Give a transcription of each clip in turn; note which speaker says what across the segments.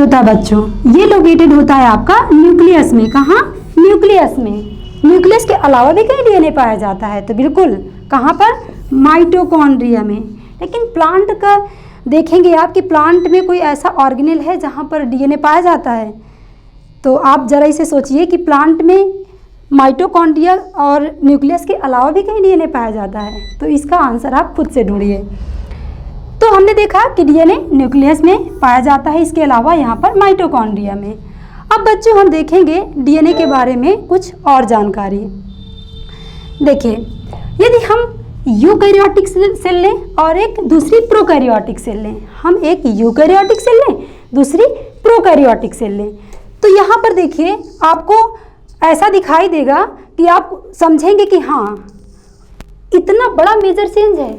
Speaker 1: होता है बच्चों? ये लोकेटेड होता है आपका न्यूक्लियस में। कहाँ? न्यूक्लियस में। न्यूक्लियस के अलावा भी कहीं डीएनए पाया जाता है, तो बिल्कुल कहाँ पर? माइटोकॉन्ड्रिया में। लेकिन प्लांट का देखेंगे आप कि प्लांट में कोई ऐसा ऑर्गेनेल है जहाँ पर डीएनए पाया जाता है? तो आप ज़रा इसे सोचिए कि प्लांट में माइटोकॉन्ड्रिया और न्यूक्लियस के अलावा भी कहीं डीएनए पाया जाता है? तो इसका आंसर आप खुद से ढूंढिए। तो हमने देखा कि डीएनए न्यूक्लियस में पाया जाता है, इसके अलावा यहाँ पर माइटोकॉन्ड्रिया में। अब बच्चों हम देखेंगे डीएनए के बारे में कुछ और जानकारी। देखिए, यदि हम यूकैरियोटिक सेल लें और एक दूसरी प्रोकैरियोटिक सेल लें, हम एक यूकैरियोटिक सेल लें, दूसरी प्रोकैरियोटिक सेल लें, तो यहाँ पर देखिए आपको ऐसा दिखाई देगा कि आप समझेंगे कि हाँ, इतना बड़ा मेजर चेंज है।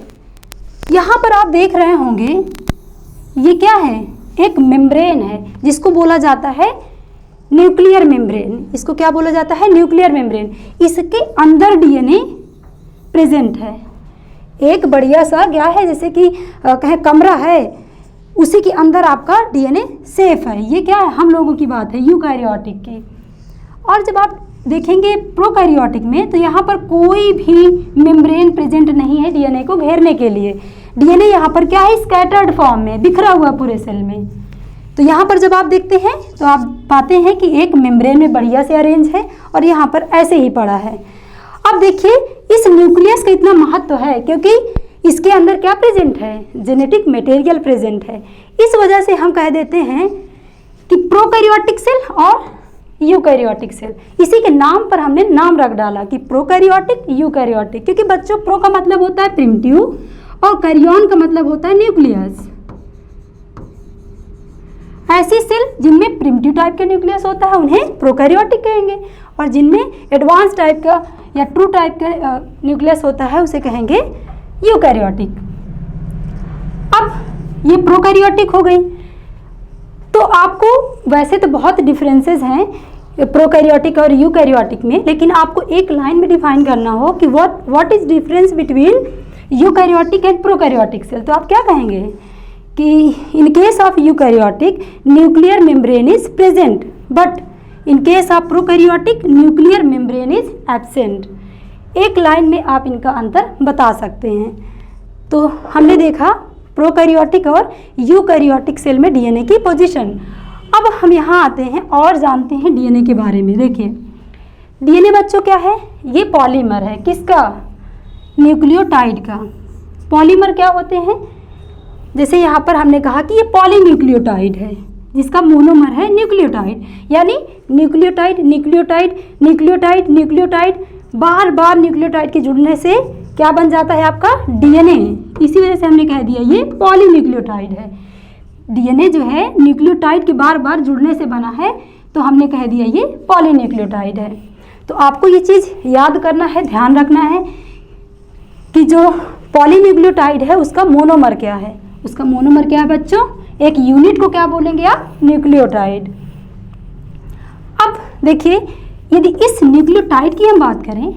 Speaker 1: यहाँ पर आप देख रहे होंगे ये क्या है? एक मेम्ब्रेन है जिसको बोला जाता है न्यूक्लियर मेम्ब्रेन। इसको क्या बोला जाता है? Nuclear membrane. इसके अंदर डीएनए प्रेजेंट है। एक बढ़िया सा क्या है, जैसे कि कहें कमरा है, उसी के अंदर आपका डीएनए सेफ है। ये क्या है? हम लोगों की बात है, यूकैरियोटिक की। और जब आप देखेंगे प्रोकैरियोटिक में, तो यहाँ पर कोई भी मेम्ब्रेन प्रेजेंट नहीं है डीएनए को घेरने के लिए। डीएनए यहाँ पर क्या है? स्कैटर्ड फॉर्म में, बिखरा हुआ पूरे सेल में। तो यहाँ पर जब आप देखते हैं तो आप पाते हैं कि एक मेम्ब्रेन में बढ़िया से अरेंज है और यहाँ पर ऐसे ही पड़ा है। अब देखिए, इस न्यूक्लियस का इतना महत्व है क्योंकि इसके अंदर क्या प्रेजेंट है? जेनेटिक मटेरियल प्रेजेंट है। इस वजह से हम कह देते हैं कि प्रोकैरियोटिक सेल और यूकैरियोटिक सेल, इसी के नाम पर हमने नाम रख डाला कि प्रोकैरियोटिक, यूकैरियोटिक। क्योंकि बच्चों, प्रो का मतलब होता है प्रिमिटिव और कैरियन का मतलब होता है न्यूक्लियस। ऐसी सेल जिनमें प्रिमिटिव टाइप का न्यूक्लियस होता है उन्हें प्रोकैरियोटिक कहेंगे, और जिनमें एडवांस टाइप का या ट्रू टाइप का न्यूक्लियस होता है उसे कहेंगे यूकैरियोटिक। अब ये प्रोकैरियोटिक हो गई। तो आपको वैसे तो बहुत डिफरेंसेस हैं प्रोकैरियोटिक और यूकैरियोटिक में, लेकिन आपको एक लाइन में डिफाइन करना हो कि what is difference between eukaryotic and prokaryotic cell, तो आप क्या कहेंगे कि in case of eukaryotic nuclear membrane is present, but in case of prokaryotic nuclear membrane is absent. एक लाइन में आप इनका अंतर बता सकते हैं। तो हमने देखा प्रोकैरियोटिक और यूकैरियोटिक सेल में डीएनए की पोजीशन। अब हम यहाँ आते हैं और जानते हैं डीएनए के बारे में। देखिए, डीएनए बच्चों क्या है? ये पॉलीमर है। किसका? न्यूक्लियोटाइड का। पॉलीमर क्या होते हैं? जैसे यहाँ पर हमने कहा कि ये पॉलीन्यूक्लियोटाइड है जिसका मोनोमर है न्यूक्लियोटाइड, यानी न्यूक्लियोटाइड न्यूक्लियोटाइड न्यूक्लियोटाइड न्यूक्लियोटाइड, बार बार न्यूक्लियोटाइड के जुड़ने से क्या बन जाता है आपका? डीएनए। इसी वजह से हमने कह दिया ये पॉलीन्यूक्लियोटाइड है। डीएनए जो है न्यूक्लियोटाइड के बार बार जुड़ने से बना है, तो हमने कह दिया ये पॉलीन्यूक्लियोटाइड है। तो आपको ये चीज़ याद करना है, ध्यान रखना है कि जो पॉलीन्यूक्लियोटाइड है उसका मोनोमर क्या है। उसका मोनोमर क्या है बच्चों? एक यूनिट को क्या बोलेंगे आप? न्यूक्लियोटाइड। अब देखिए, यदि इस न्यूक्लियोटाइड की हम बात करें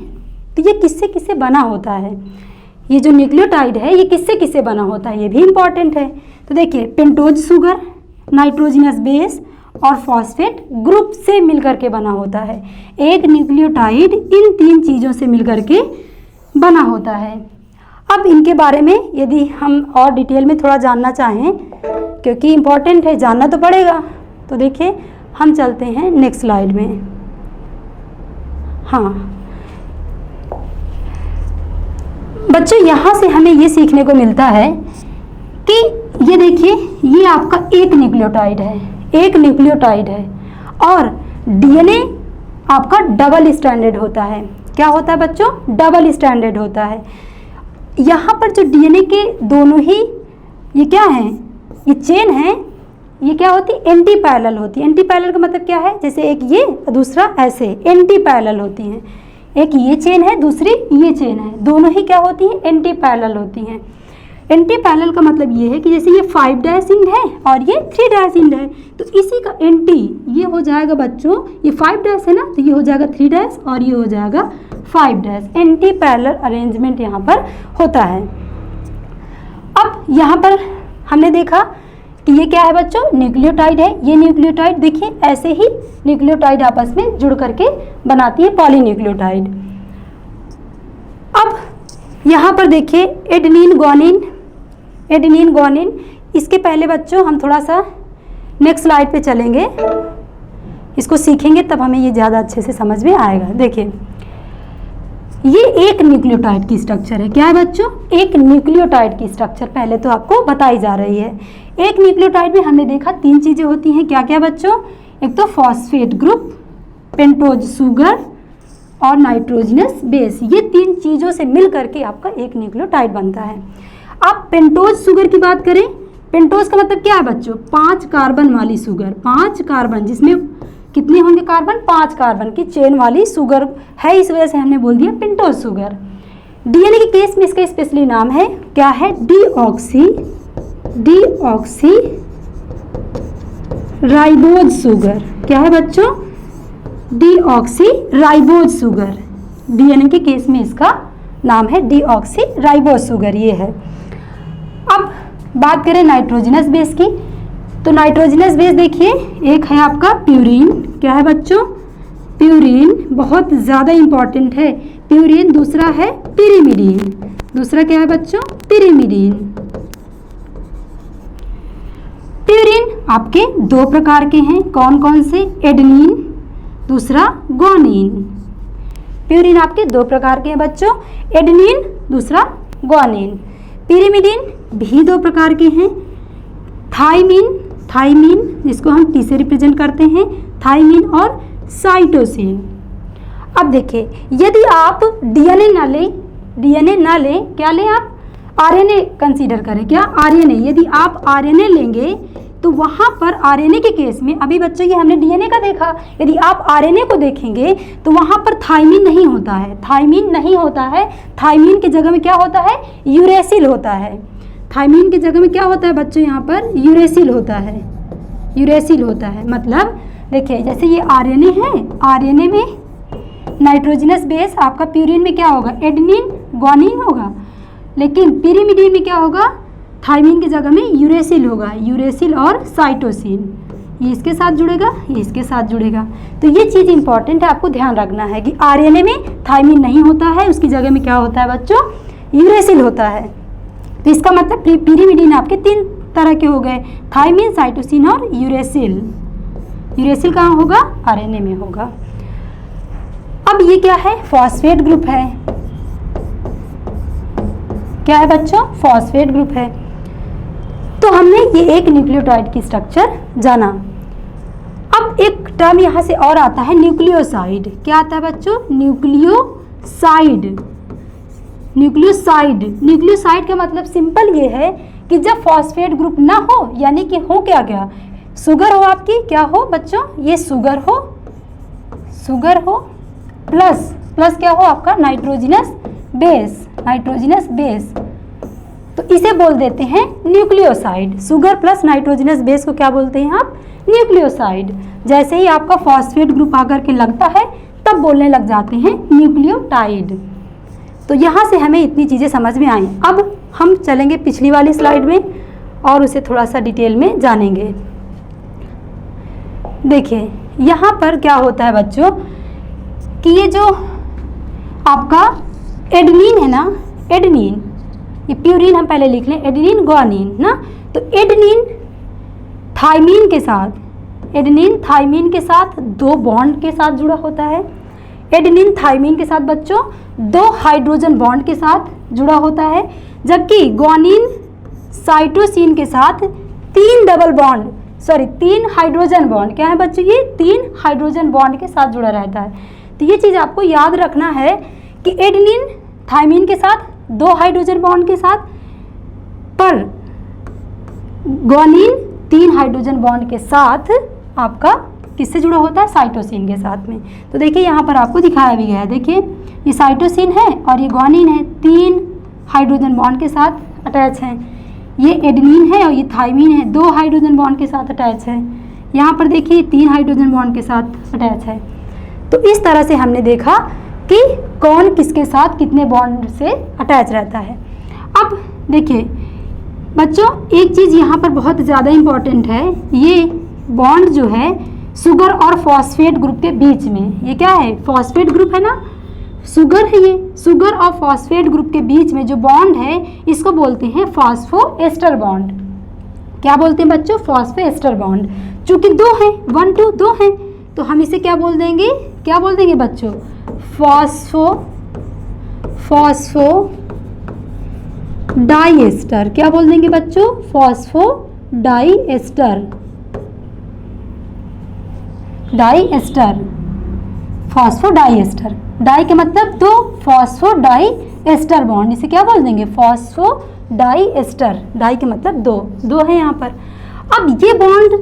Speaker 1: तो ये किससे किससे बना होता है? ये जो न्यूक्लियोटाइड है ये किससे किससे बना होता है, ये भी इंपॉर्टेंट है। तो देखिए, पेंटोज शुगर, नाइट्रोजनस बेस और फॉस्फेट ग्रुप से मिलकर के बना होता है। एक न्यूक्लियोटाइड इन तीन चीज़ों से मिलकर के बना होता है। अब इनके बारे में यदि हम और डिटेल में थोड़ा जानना चाहें, क्योंकि इम्पॉर्टेंट है, जानना तो पड़ेगा, तो देखिए हम चलते हैं नेक्स्ट स्लाइड में। हाँ बच्चों, यहाँ से हमें ये सीखने को मिलता है कि ये देखिए, ये आपका एक न्यूक्लियोटाइड है, एक न्यूक्लियोटाइड है, और डीएनए आपका डबल स्ट्रैंडेड होता है। क्या होता है बच्चों? डबल स्ट्रैंडेड होता है। यहाँ पर जो डीएनए के दोनों ही ये क्या हैं? ये चेन है, ये क्या होती है? एंटी पैरेलल होती है। एंटी पैरेलल का मतलब क्या है? जैसे एक ये दूसरा ऐसे एंटी पैरेलल होती हैं। एक ये चेन है, दूसरी ये चेन है, दोनों ही क्या होती हैं? एंटी पैरेलल होती हैं। एंटी पैरेलल का मतलब ये है कि जैसे ये 5' एंड है और ये 3' एंड है, तो इसी का एंटी ये हो जाएगा बच्चों, ये 5' है ना, तो ये हो जाएगा 3' और ये हो जाएगा 5'। एंटी पैरेलल अरेंजमेंट यहाँ पर होता है। अब यहाँ पर हमने देखा कि ये क्या है बच्चों, न्यूक्लियोटाइड है। ये न्यूक्लियोटाइड देखिए ऐसे ही न्यूक्लियोटाइड आपस में जुड़ करके बनाती है पॉलीन्यूक्लियोटाइड। अब यहाँ पर देखिए एडेनिन ग्वानिन, एडेनिन ग्वानिन। इसके पहले बच्चों हम थोड़ा सा नेक्स्ट स्लाइड पे चलेंगे, इसको सीखेंगे तब हमें ये ज़्यादा अच्छे से समझ में आएगा। देखिए ये एक न्यूक्लियोटाइड की स्ट्रक्चर है। क्या है बच्चों, एक न्यूक्लियोटाइड की स्ट्रक्चर पहले तो आपको बताई जा रही है। एक न्यूक्लियोटाइड में हमने देखा 3 चीज़ें होती हैं। क्या क्या बच्चों, एक तो फॉस्फेट ग्रुप, पेंटोज शुगर और नाइट्रोजनस बेस। ये 3 चीज़ों से मिल करके आपका एक न्यूक्लियोटाइड बनता है। आप पेंटोज शुगर की बात करें, पेंटोज का मतलब क्या है बच्चों, 5 कार्बन वाली शुगर। 5 कार्बन, जिसमें कितने होंगे कार्बन, 5 कार्बन की चेन वाली शुगर है, इस वजह से हमने बोल दिया पेंटोज शुगर। डीएनए के केस में इसका स्पेशली नाम है, क्या है, डीऑक्सी राइबोज शुगर। क्या है बच्चों, डीऑक्सी राइबोज शुगर। डीएनए के केस में इसका नाम है डीऑक्सी राइबोज शुगर, ये है। अब बात करें नाइट्रोजनस बेस की, तो नाइट्रोजनस बेस देखिए, एक है आपका प्यूरीन। क्या है बच्चों, प्यूरीन, बहुत ज़्यादा इंपॉर्टेंट है प्यूरीन। दूसरा है पिरिमिडीन। दूसरा क्या है बच्चों, पिरिमिडीन। प्यूरीन आपके 2 प्रकार के हैं, कौन कौन से, एडेनिन, दूसरा ग्वानिन। प्यूरीन आपके 2 प्रकार के हैं बच्चों, एडेनिन, दूसरा ग्वानिन। पिरिमिडीन भी 2 प्रकार के हैं, थाइमिन, जिसको हम टी से रिप्रेजेंट करते हैं, थाइमिन और साइटोसिन। अब देखिए, यदि आप डीएनए ना लें, क्या लें आप, आरएनए कंसीडर करें। क्या, आरएनए। यदि आप आरएनए लेंगे तो वहाँ पर आरएनए के केस में, अभी बच्चों ये हमने डीएनए का देखा, यदि आप आरएनए को देखेंगे तो वहाँ पर थाइमिन नहीं होता है, थाइमिन की जगह में क्या होता है, यूरेसिल होता है। थाइमिन की जगह में क्या होता है बच्चों, यहाँ पर यूरेसिल होता है। मतलब देखिए, जैसे ये आरएनए है, आरएनए में नाइट्रोजनस बेस आपका प्यूरीन में क्या होगा, एडेनिन ग्वानिन होगा, लेकिन पिरिमिडीन में क्या होगा, थाइमिन की जगह में यूरेसिल होगा, यूरेसिल और साइटोसिन। ये इसके साथ जुड़ेगा, ये इसके साथ जुड़ेगा। तो ये चीज़ इंपॉर्टेंट है, आपको ध्यान रखना है कि आरएनए में थाइमिन नहीं होता है, उसकी जगह में क्या होता है बच्चों, यूरेसिल होता है। तो इसका मतलब पिरिमिडीन आपके 3 तरह के हो गए, थाइमिन, साइटोसिन और यूरेसिल। यूरेसिल कहाँ होगा, आरएनए में होगा। अब ये क्या है, फॉस्फेट ग्रुप है। क्या है बच्चों, फॉस्फेट ग्रुप है। तो हमने ये एक न्यूक्लियोटाइड की स्ट्रक्चर जाना। अब एक टर्म यहाँ से और आता है, न्यूक्लियोसाइड। क्या आता है बच्चों, न्यूक्लियोसाइड का मतलब सिंपल ये है कि जब फॉस्फेट ग्रुप ना हो, यानी कि हो क्या, शुगर हो आपकी, क्या हो बच्चों, ये शुगर हो प्लस क्या हो आपका, नाइट्रोजनस बेस। तो इसे बोल देते हैं nucleoside. Sugar plus nitrogenous base को क्या बोलते हैं आप, न्यूक्लियोसाइड। जैसे ही आपका फॉस्फेट ग्रुप आकर के लगता है तब बोलने लग जाते हैं न्यूक्लियोटाइड। तो यहाँ से हमें इतनी चीज़ें समझ में आई। अब हम चलेंगे पिछली वाली स्लाइड में और उसे थोड़ा सा डिटेल में जानेंगे। देखिए यहाँ पर क्या होता है बच्चों कि ये जो आपका एडेनिन है ना, एडेनिन, ये प्यूरीन हम पहले लिख लें, एडेनिन ग्वानिन ना, तो एडेनिन थाइमिन के साथ 2 बॉन्ड के साथ जुड़ा होता है। एडेनिन थाइमिन के साथ बच्चों 2 हाइड्रोजन बॉन्ड के साथ जुड़ा होता है, जबकि ग्वानिन साइटोसिन के साथ 3 हाइड्रोजन बॉन्ड, क्या है बच्चों, ये 3 हाइड्रोजन बॉन्ड के साथ जुड़ा रहता है। तो ये चीज़ आपको याद रखना है कि एडेनिन थाइमिन के साथ 2 हाइड्रोजन बॉन्ड के साथ, पर ग्वानिन 3 हाइड्रोजन बॉन्ड के साथ आपका किससे जुड़ा होता है, साइटोसिन के साथ में। तो देखिए यहाँ पर आपको दिखाया भी गया है, देखिए ये साइटोसिन है और ये ग्वानिन है, 3 हाइड्रोजन बॉन्ड के साथ अटैच हैं। ये एडेनिन है और ये थाइमिन है, 2 हाइड्रोजन बॉन्ड के साथ अटैच है। यहाँ पर देखिए 3 हाइड्रोजन बॉन्ड के साथ अटैच है। तो इस तरह से हमने देखा कि कौन किसके साथ कितने बॉन्ड से अटैच रहता है। अब देखिए बच्चों एक चीज़ यहाँ पर बहुत ज़्यादा इम्पॉर्टेंट है, ये बॉन्ड जो है शुगर और फॉस्फेट ग्रुप के बीच में, ये क्या है, फॉस्फेट ग्रुप है ना, शुगर है, ये शुगर और फॉस्फेट ग्रुप के बीच में जो बॉन्ड है इसको बोलते हैं फॉस्फोएस्टर बॉन्ड। क्या बोलते हैं बच्चों, फॉस्फोएस्टर बॉन्ड। चूंकि दो हैं, 1 2 2 हैं, तो हम इसे क्या बोल देंगे, क्या बोल देंगे बच्चों, फॉस्फो डाइएस्टर। क्या बोल देंगे बच्चों, phosphodiester, phosphodiester. Di के मतलब दो, फॉस्फो डाइएस्टर बॉन्ड, इसे क्या बोल देंगे, फॉस्फो डाइएस्टर। डाई के मतलब दो, दो है यहाँ पर। अब ये बॉन्ड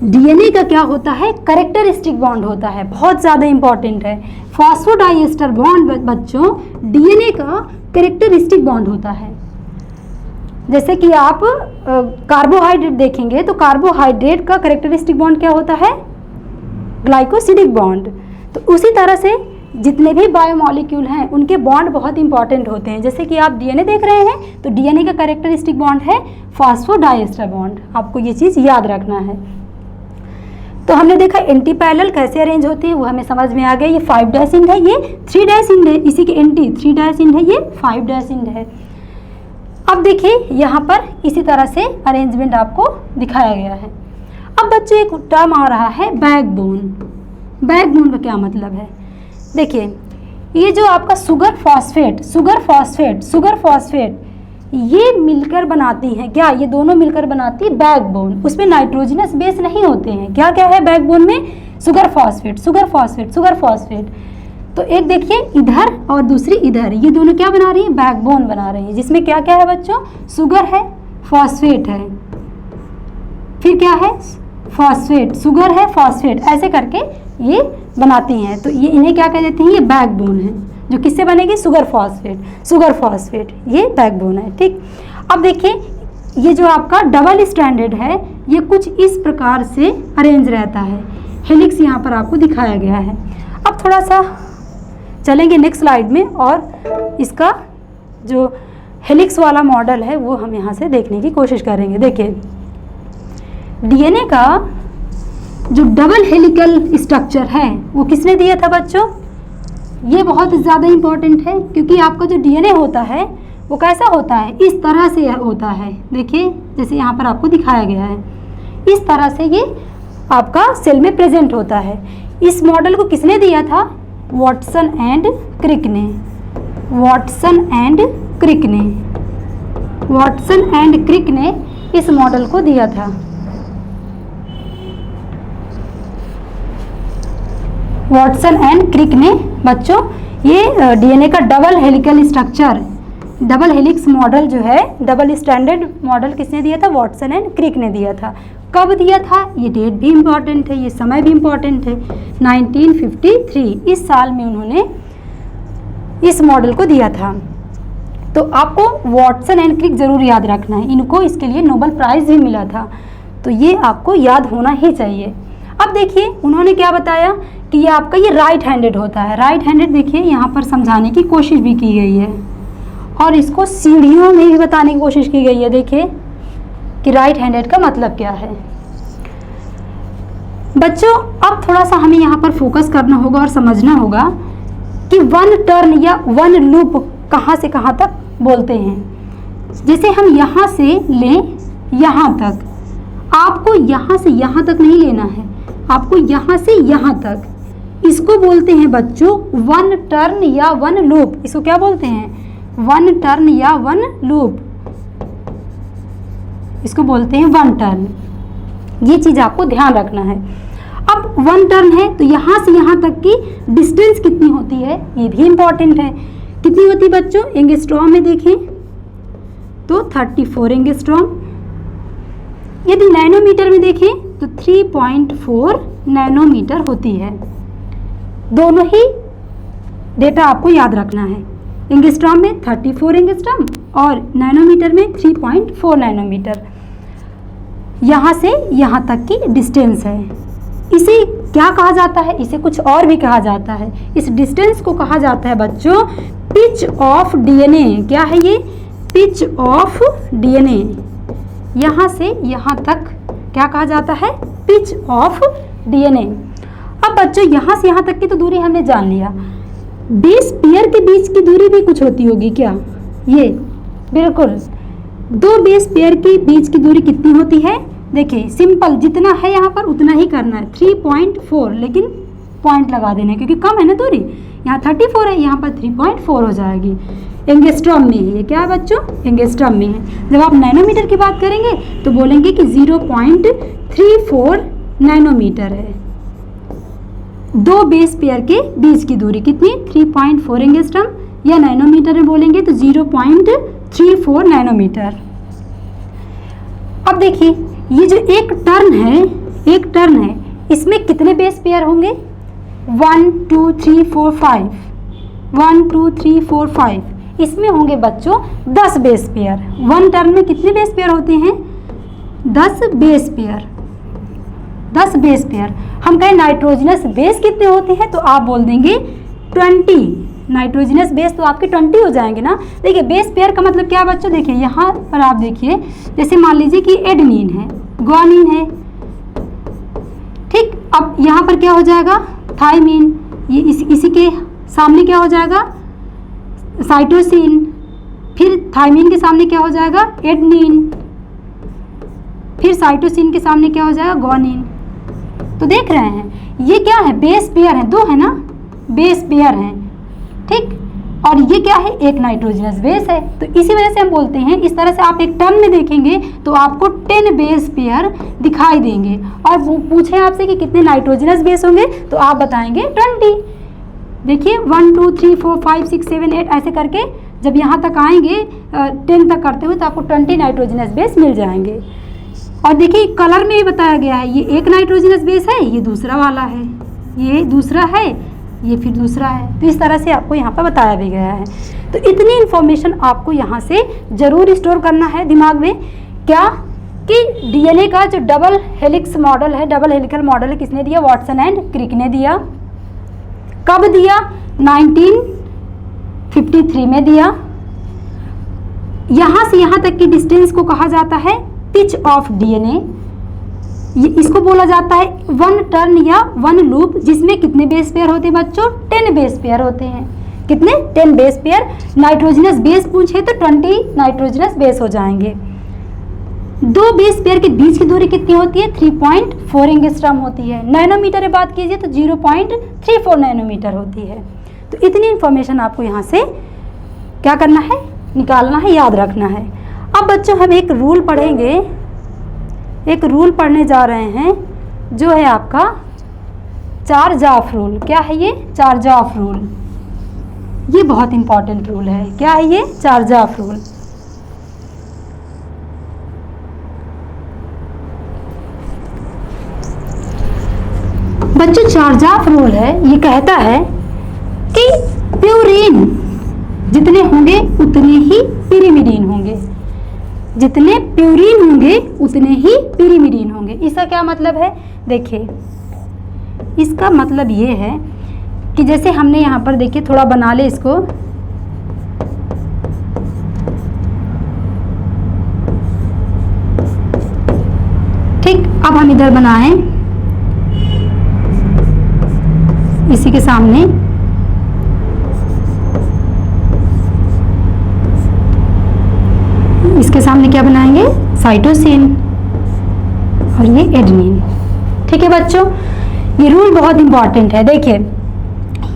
Speaker 1: डीएनए का क्या होता है, कैरेक्टरिस्टिक बॉन्ड होता है, बहुत ज़्यादा इंपॉर्टेंट है। फॉस्फो डाइएस्टर बॉन्ड बच्चों डीएनए का कैरेक्टरिस्टिक बॉन्ड होता है। जैसे कि आप कार्बोहाइड्रेट देखेंगे तो कार्बोहाइड्रेट का कैरेक्टरिस्टिक बॉन्ड क्या होता है, ग्लाइकोसिडिक बॉन्ड। तो उसी तरह से जितने भी बायोमॉलिक्यूल हैं उनके बॉन्ड बहुत इंपॉर्टेंट होते हैं। जैसे कि आप डीएनए देख रहे हैं तो डीएनए का कैरेक्टरिस्टिक बॉन्ड है फॉस्फोडाइएस्टर बॉन्ड, आपको ये चीज़ याद रखना है। तो हमने देखा एंटी पैरेलल कैसे अरेंज होते हैं, वो हमें समझ में आ गया। ये 5 डैश इंड है, ये 3 डैश इंड है, इसी के एंटी 3 डैश इंड है, ये 5 डैश इंड है। अब देखिए यहाँ पर इसी तरह से अरेंजमेंट आपको दिखाया गया है। अब बच्चों एक टर्म आ रहा है बैकबोन। बैकबोन का क्या मतलब है, देखिए ये जो आपका शुगर फॉस्फेट ये मिलकर बनाती हैं क्या, ये दोनों मिलकर बनाती है बैकबोन। उसमें नाइट्रोजनस बेस नहीं होते हैं। क्या क्या है बैकबोन में, शुगर फॉस्फेट। तो एक देखिए इधर और दूसरी इधर, ये दोनों क्या बना रही है, बैकबोन बना रही है, जिसमें क्या क्या है बच्चों, शुगर है, फॉस्फेट है, फिर क्या है, फॉस्फेट, शुगर है, फॉस्फेट, ऐसे करके ये बनाती हैं। तो ये इन्हें क्या कह देते हैं, ये बैकबोन है, जो किससे बनेगी, शुगर फॉस्फेट, ये बैकबोन है। ठीक, अब देखिए ये जो आपका डबल स्ट्रैंडेड है ये कुछ इस प्रकार से अरेंज रहता है। हेलिक्स यहाँ पर आपको दिखाया गया है। अब थोड़ा सा चलेंगे नेक्स्ट स्लाइड में और इसका जो हेलिक्स वाला मॉडल है वो हम यहाँ से देखने की कोशिश करेंगे। देखिए डीएनए का जो डबल हेलिकल स्ट्रक्चर है वो किसने दिया था बच्चों, ये बहुत ज़्यादा इम्पॉर्टेंट है क्योंकि आपका जो डीएनए होता है वो कैसा होता है, इस तरह से होता है। देखिए जैसे यहाँ पर आपको दिखाया गया है, इस तरह से ये आपका सेल में प्रेजेंट होता है। इस मॉडल को किसने दिया था, वॉटसन एंड क्रिक ने। वॉटसन एंड क्रिक ने इस मॉडल को दिया था। वॉटसन एंड क्रिक ने बच्चों ये डीएनए का double helical structure, double helix model जो है, डबल स्टैंडर्ड मॉडल किसने दिया था, वॉटसन एंड क्रिक ने दिया था। कब दिया था, ये डेट भी इम्पॉर्टेंट है, ये समय भी इम्पॉर्टेंट है, 1953 इस साल में उन्होंने इस मॉडल को दिया था। तो आपको वॉटसन एंड क्रिक जरूर याद रखना है, इनको इसके लिए नोबेल प्राइज़ भी मिला था, तो ये आपको याद होना ही चाहिए। अब देखिए उन्होंने क्या बताया कि ये आपका ये राइट हैंडेड होता है। राइट हैंडेड देखिए यहाँ पर समझाने की कोशिश भी की गई है और इसको सीढ़ियों में भी बताने की कोशिश की गई है। देखिए कि राइट हैंडेड का मतलब क्या है। बच्चों अब थोड़ा सा हमें यहाँ पर फोकस करना होगा और समझना होगा कि वन टर्न या वन लूप कहाँ से कहाँ तक बोलते हैं। जैसे हम यहाँ से लें यहाँ तक, आपको यहाँ से यहाँ तक नहीं लेना है, आपको यहाँ से यहाँ तक, इसको बोलते हैं बच्चों वन टर्न या वन लूप। इसको क्या बोलते हैं, वन टर्न या वन लूप, इसको बोलते हैं वन टर्न। ये चीज़ आपको ध्यान रखना है। अब वन टर्न है तो यहाँ से यहाँ तक की डिस्टेंस कितनी होती है, ये भी इम्पॉर्टेंट है। कितनी होती है बच्चों, एंगस्ट्रॉम में देखें तो 34 एंगस्ट्रॉम। यदि नैनोमीटर में देखें तो 3.4 नैनोमीटर होती है। दोनों ही डेटा आपको याद रखना है। एंगस्ट्रॉम में 34 एंगस्ट्रॉम और नैनोमीटर में 3.4 नैनोमीटर। यहाँ से यहाँ तक की डिस्टेंस है। इसे क्या कहा जाता है, इसे कुछ और भी कहा जाता है। इस डिस्टेंस को कहा जाता है बच्चों पिच ऑफ डीएनए। क्या है ये, पिच ऑफ डीएनए। यहाँ से यहाँ तक क्या कहा जाता है, पिच ऑफ डीएनए। अब बच्चों यहाँ से यहाँ तक की तो दूरी हमने जान लिया, बेस पेयर के बीच की दूरी भी कुछ होती होगी क्या, ये बिल्कुल, दो बेस पेयर के बीच की दूरी कितनी होती है, देखिए सिंपल, जितना है यहाँ पर उतना ही करना है, 3.4, लेकिन पॉइंट लगा देना है क्योंकि कम है ना दूरी, यहाँ 34 है, यहाँ पर 3.4 हो जाएगी। एंगस्ट्रॉम में है ये, क्या है बच्चों, एंगस्ट्रॉम में है। जब आप नैनोमीटर की बात करेंगे तो बोलेंगे कि 0.34 नैनोमीटर है। दो बेस पेयर के बीच की दूरी कितनी, 3.4 एंगस्ट्रॉम, या नैनोमीटर में बोलेंगे तो 0.34 नैनोमीटर। अब देखिए ये जो एक टर्न है, इसमें कितने बेस पेयर होंगे, 1 2 3 4 5, 1 2 3 4 5, इसमें होंगे बच्चों 10 बेस पेयर। वन टर्न में कितने बेस पेयर होते हैं, 10 बेस पेयर, 10 बेस पेयर। हम कहें नाइट्रोजनस बेस कितने होते हैं, तो आप बोल देंगे 20, नाइट्रोजनस बेस तो आपके 20 हो जाएंगे ना। देखिए बेस पेयर का मतलब क्या है बच्चों, देखिए यहाँ पर आप देखिए, जैसे मान लीजिए कि एडेनिन है, ग्वानिन है, ठीक। अब यहाँ पर क्या हो जाएगा, थाइमिन, ये इसी के सामने क्या हो जाएगा, साइटोसिन, फिर थाइमिन के सामने क्या हो जाएगा, एडेनिन, फिर साइटोसिन के सामने क्या हो जाएगा, ग्वानिन। तो देख रहे हैं ये क्या है, बेस पेयर है, दो है ना, बेस पेयर हैं, ठीक। और ये क्या है, एक नाइट्रोजनस बेस है। तो इसी वजह से हम बोलते हैं, इस तरह से आप एक टर्म में देखेंगे तो आपको 10 बेस पेयर दिखाई देंगे, और पूछे आपसे कि कितने नाइट्रोजनस बेस होंगे तो आप बताएंगे 20। देखिए 1 2 3 4 5 6 7 8 ऐसे करके जब यहाँ तक आएंगे 10 तक करते हुए तो आपको 20 नाइट्रोजनस बेस मिल जाएंगे। और देखिए कलर में ही बताया गया है, ये एक नाइट्रोजनस बेस है, ये दूसरा वाला है, ये दूसरा है, ये फिर दूसरा है। तो इस तरह से आपको यहाँ पर बताया भी गया है। तो इतनी इन्फॉर्मेशन आपको यहाँ से ज़रूर स्टोर करना है दिमाग में, क्या कि डीएनए का जो डबल हेलिक्स मॉडल है, डबल हेलिकल मॉडल है, किसने दिया, वाटसन एंड क्रिक ने दिया। कब दिया, 1953 में दिया। यहाँ से यहाँ तक की डिस्टेंस को कहा जाता है पिच ऑफ डीएनए। इसको बोला जाता है वन टर्न या वन लूप, जिसमें कितने बेस पेयर होते हैं बच्चों, 10 बेस पेयर होते हैं। कितने, 10 बेस पेयर। नाइट्रोजनस बेस पूछे तो 20 नाइट्रोजनस बेस हो जाएंगे। दो बेस पेयर के बीच की दूरी कितनी होती है, 3.4 एंगस्ट्रॉम होती है। नैनोमीटर में बात कीजिए तो 0.34 नैनोमीटर होती है। तो इतनी इंफॉर्मेशन आपको यहाँ से क्या करना है, निकालना है, याद रखना है। अब बच्चों हम एक रूल पढ़ेंगे, एक रूल पढ़ने जा रहे हैं जो है आपका चार्ज-ऑफ रूल। क्या है ये, चार्ज-ऑफ रूल। ये बहुत इंपॉर्टेंट रूल है। क्या है ये, चार्ज-ऑफ रूल। बच्चों चार्ज-ऑफ रूल है, ये कहता है कि प्यूरिन जितने होंगे उतने ही पिरिमिडीन होंगे, जितने प्यूरिन होंगे उतने ही पिरिमिडीन होंगे। इसका क्या मतलब है, देखिए इसका मतलब ये है कि जैसे हमने यहाँ पर देखिए थोड़ा बना ले इसको, ठीक। अब हम इधर बनाएं इसी के सामने, इसके सामने क्या बनाएंगे, साइटोसिन, और ये एडेनिन। ठीक है बच्चों, ये रूल बहुत इंपॉर्टेंट है। देखिए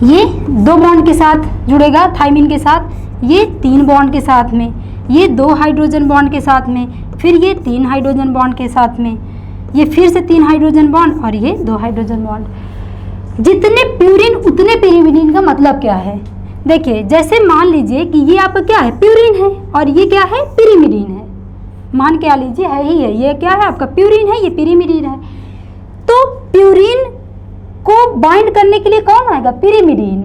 Speaker 1: ये 2 बॉन्ड के साथ जुड़ेगा थाइमिन के साथ, ये 3 बॉन्ड के साथ में, ये 2 हाइड्रोजन बॉन्ड के साथ में, फिर ये 3 हाइड्रोजन बॉन्ड के साथ में, ये फिर से 3 हाइड्रोजन बॉन्ड और ये 2 हाइड्रोजन बॉन्ड। जितने प्यूरिन उतने पिरिमिडीन का मतलब क्या है, देखिए जैसे मान लीजिए कि ये आपका क्या है, प्यूरिन है, और ये क्या है, पिरिमिडीन है। मान के आ लीजिए है ही है, ये क्या है आपका प्यूरिन है, ये पिरिमिडीन है। तो प्यूरिन को बाइंड करने के लिए कौन आएगा, पिरिमिडीन।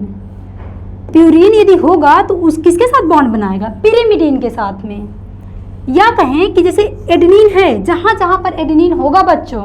Speaker 1: प्यूरिन यदि होगा तो उस किसके साथ बॉन्ड बनाएगा, पिरिमिडीन के साथ में। या कहें कि जैसे एडेनिन है, जहाँ जहाँ पर एडेनिन होगा बच्चों,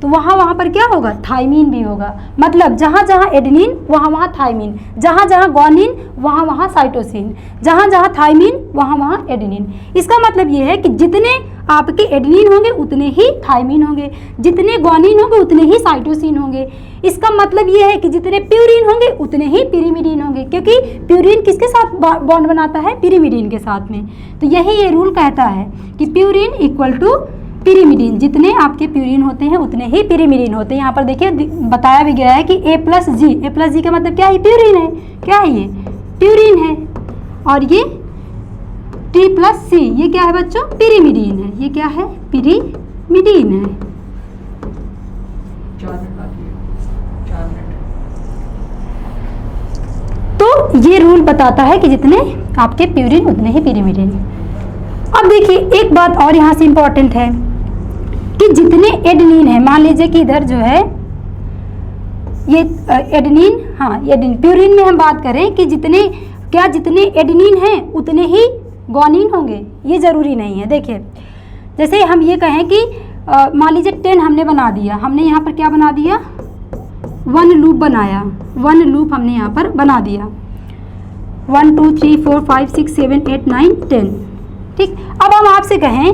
Speaker 1: तो वहाँ पर क्या होगा, थायमीन भी होगा। मतलब जहाँ जहाँ एडेनिन वहाँ वहाँ थायमीन, जहाँ जहाँ ग्वानिन वहाँ वहाँ साइटोसिन, जहाँ जहाँ थायमीन वहाँ वहाँ एडेनिन। इसका मतलब ये है कि जितने आपके एडेनिन होंगे उतने ही थायमीन होंगे, जितने ग्वानिन होंगे उतने ही साइटोसिन होंगे। इसका मतलब ये है कि जितने प्यूरिन होंगे उतने ही पिरिमिडीन होंगे, क्योंकि प्यूरिन किसके साथ बॉन्ड बनाता है, पिरिमिडीन के साथ में। तो यही ये रूल कहता है कि प्यूरिन इक्वल टू पिरिमिडीन, जितने आपके प्यूरिन होते हैं उतने ही पिरिमिडीन होते हैं। यहाँ पर देखिए बताया भी गया है कि A प्लस जी का मतलब क्या है, प्यूरिन है। क्या है ये, प्यूरिन है। और ये T प्लस C ये क्या है बच्चों, पिरिमिडीन है। ये क्या है, पिरिमिडीन है।
Speaker 2: 4 मिनट बाकी है, 4 मिनट।
Speaker 1: तो ये रूल बताता है कि जितने आपके प्यूरिन उतने ही पिरिमिडीन। अब देखिए एक बात और यहाँ से इम्पोर्टेंट है कि जितने एडेनिन है, मान लीजिए कि इधर जो है ये एडेनिन, हाँ एडेनिन, प्यूरिन में हम बात करें कि जितने एडेनिन हैं उतने ही ग्वानिन होंगे, ये ज़रूरी नहीं है। देखिए जैसे हम ये कहें कि मान लीजिए 10 हमने बना दिया, हमने यहाँ पर क्या बना दिया, 1 लूप बनाया, 1 लूप हमने यहाँ पर बना दिया, 1 2 3 4 5 6 7 8 9 10। ठीक, अब हम आपसे कहें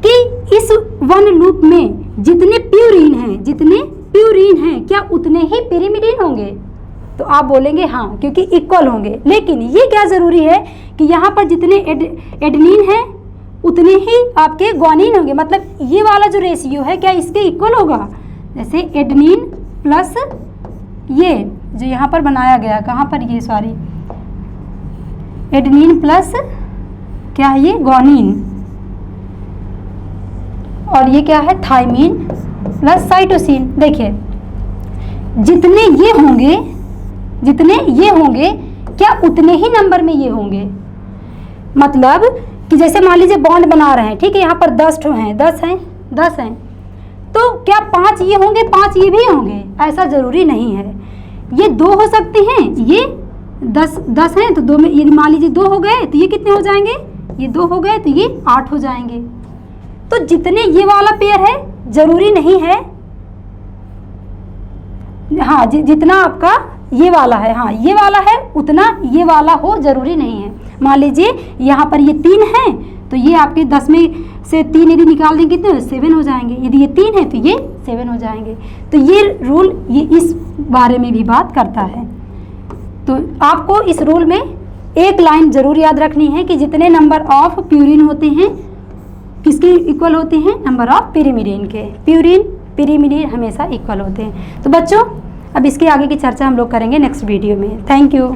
Speaker 1: कि इस 1 लूप में जितने प्यूरिन हैं क्या उतने ही पिरिमिडीन होंगे, तो आप बोलेंगे हाँ, क्योंकि इक्वल होंगे। लेकिन ये क्या ज़रूरी है कि यहाँ पर जितने एडेनिन हैं उतने ही आपके ग्वानिन होंगे। मतलब ये वाला जो रेशियो है क्या इसके इक्वल होगा। जैसे एडेनिन प्लस ये जो यहाँ पर बनाया गया, कहाँ पर ये, सॉरी, एडेनिन प्लस क्या है ये, ग्वानिन, और ये क्या है, थायमीन प्लस साइटोसिन। देखिए जितने ये होंगे क्या उतने ही नंबर में ये होंगे। मतलब कि जैसे मान लीजिए बॉन्ड बना रहे हैं, ठीक है, यहाँ पर 10 हैं, 10 हैं, तो क्या 5 ये होंगे, 5 ये भी होंगे, ऐसा ज़रूरी नहीं है। ये 2 हो सकते हैं, ये 10 हैं, तो 2 में ये मान लीजिए 2 हो गए तो ये कितने हो जाएंगे, ये 2 हो गए तो ये 8 हो जाएंगे। तो जितने ये वाला पेयर है ज़रूरी नहीं है, हाँ जितना आपका ये वाला है, हाँ ये वाला है उतना ये वाला हो ज़रूरी नहीं है। मान लीजिए यहाँ पर ये 3 हैं तो ये आपके 10 में से 3 यदि निकाल देंगे कितने, 7 हो जाएंगे। यदि ये 3 है तो ये 7 हो जाएंगे। तो ये रूल ये इस बारे में भी बात करता है। तो आपको इस रूल में एक लाइन ज़रूर याद रखनी है कि जितने नंबर ऑफ प्यूरिन होते हैं किसके इक्वल होते हैं, नंबर ऑफ पिरिमिडीन के। प्यूरिन पिरिमिडीन हमेशा इक्वल होते हैं। तो बच्चों अब इसके आगे की चर्चा हम लोग करेंगे नेक्स्ट वीडियो में। Thank you.